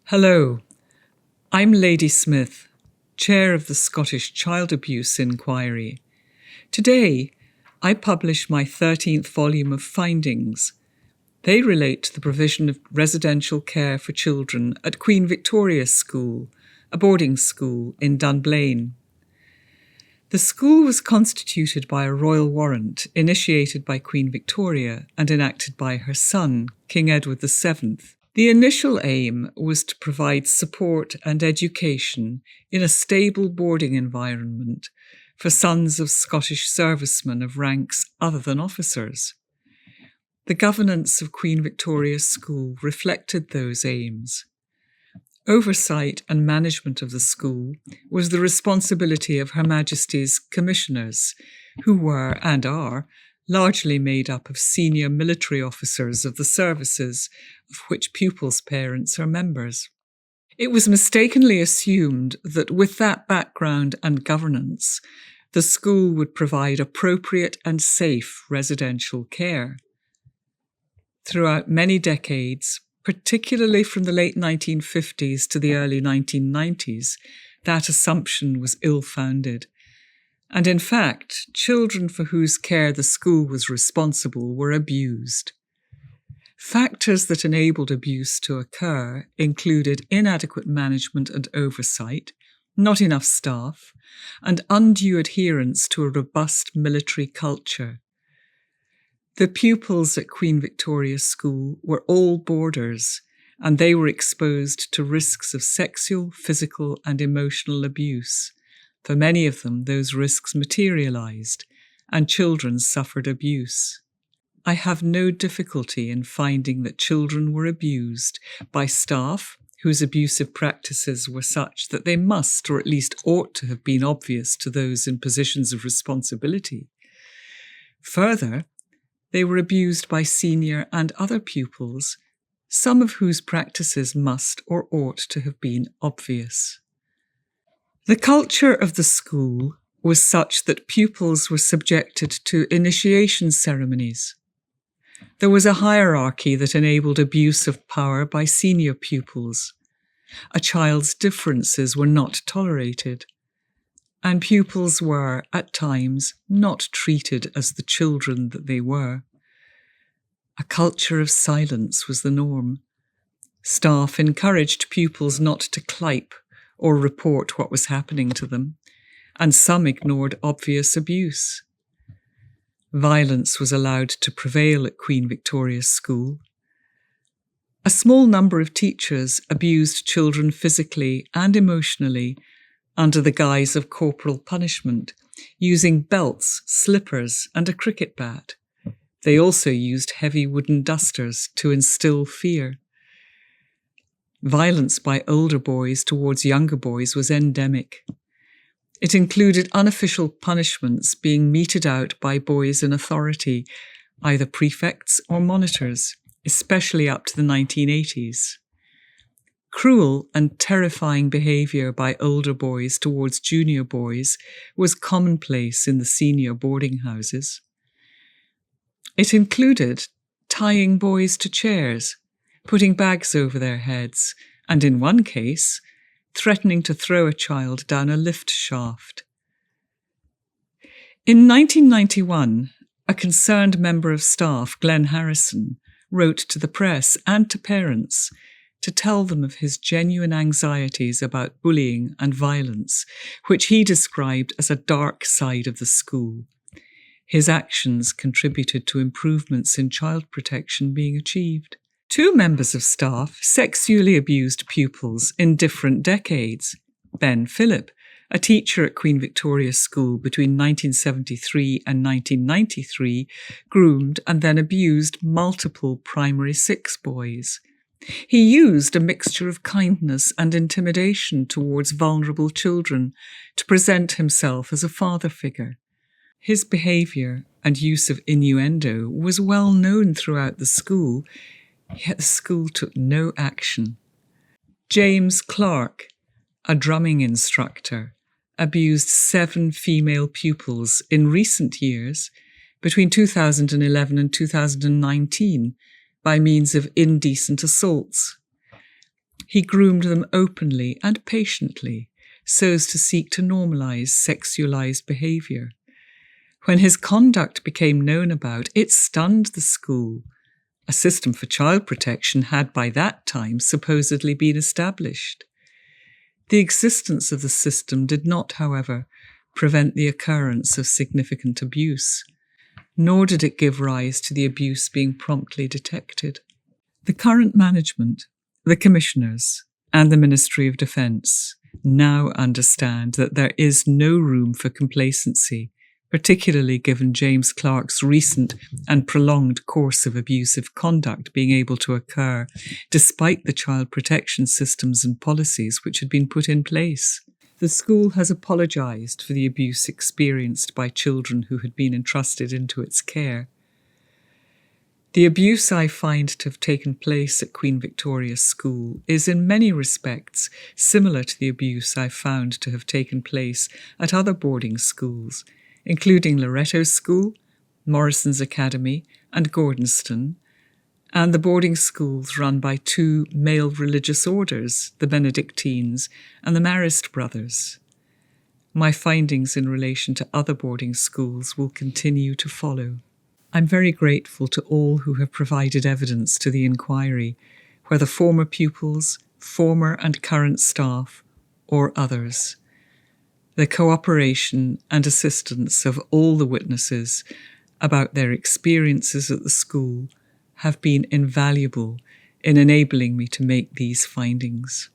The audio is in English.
Hello, I'm Lady Smith, Chair of the Scottish Child Abuse Inquiry. Today, I publish my 13th volume of findings. They relate to the provision of residential care for children at Queen Victoria's School, a boarding school in Dunblane. The school was constituted by a royal warrant initiated by Queen Victoria and enacted by her son, King Edward VII. The initial aim was to provide support and education in a stable boarding environment for sons of Scottish servicemen of ranks other than officers. The governance of Queen Victoria's School reflected those aims. Oversight and management of the school was the responsibility of Her Majesty's commissioners, who were and are largely made up of senior military officers of the services of which pupils' parents are members. It was mistakenly assumed that with that background and governance, the school would provide appropriate and safe residential care. Throughout many decades, particularly from the late 1950s to the early 1990s, that assumption was ill-founded. And in fact, children for whose care the school was responsible were abused. Factors that enabled abuse to occur included inadequate management and oversight, not enough staff, and undue adherence to a robust military culture. The pupils at Queen Victoria's School were all boarders, and they were exposed to risks of sexual, physical, and emotional abuse. For many of them, those risks materialised, and children suffered abuse. I have no difficulty in finding that children were abused by staff whose abusive practices were such that they must, or at least ought to have been obvious to those in positions of responsibility. Further, they were abused by senior and other pupils, some of whose practices must or ought to have been obvious. The culture of the school was such that pupils were subjected to initiation ceremonies. There was a hierarchy that enabled abuse of power by senior pupils. A child's differences were not tolerated, and pupils were, at times, not treated as the children that they were. A culture of silence was the norm. Staff encouraged pupils not to clype or report what was happening to them, and some ignored obvious abuse. Violence was allowed to prevail at Queen Victoria's School. A small number of teachers abused children physically and emotionally under the guise of corporal punishment, using belts, slippers, and a cricket bat. They also used heavy wooden dusters to instill fear. Violence by older boys towards younger boys was endemic. It included unofficial punishments being meted out by boys in authority, either prefects or monitors, especially up to the 1980s. Cruel and terrifying behaviour by older boys towards junior boys was commonplace in the senior boarding houses. It included tying boys to chairs, putting bags over their heads, and in one case, threatening to throw a child down a lift shaft. In 1991, a concerned member of staff, Glenn Harrison, wrote to the press and to parents to tell them of his genuine anxieties about bullying and violence, which he described as a dark side of the school. His actions contributed to improvements in child protection being achieved. 2 members of staff sexually abused pupils in different decades. Ben Phillip, a teacher at Queen Victoria's School between 1973 and 1993, groomed and then abused multiple primary 6 boys. He used a mixture of kindness and intimidation towards vulnerable children to present himself as a father figure. His behaviour and use of innuendo was well known throughout the school, yet the school took no action. James Clark, a drumming instructor, abused 7 female pupils in recent years, between 2011 and 2019, by means of indecent assaults. He groomed them openly and patiently so as to seek to normalize sexualized behavior. When his conduct became known about, it stunned the school. A system for child protection had by that time supposedly been established. The existence of the system did not, however, prevent the occurrence of significant abuse, nor did it give rise to the abuse being promptly detected. The current management, the commissioners, and the Ministry of Defence now understand that there is no room for complacency, particularly given James Clark's recent and prolonged course of abusive conduct being able to occur despite the child protection systems and policies which had been put in place. The school has apologised for the abuse experienced by children who had been entrusted into its care. The abuse I find to have taken place at Queen Victoria's School is in many respects similar to the abuse I found to have taken place at other boarding schools, including Loretto's School, Morrison's Academy and Gordonston, and the boarding schools run by two male religious orders, the Benedictines and the Marist Brothers. My findings in relation to other boarding schools will continue to follow. I'm very grateful to all who have provided evidence to the inquiry, whether former pupils, former and current staff, or others. The cooperation and assistance of all the witnesses about their experiences at the school have been invaluable in enabling me to make these findings.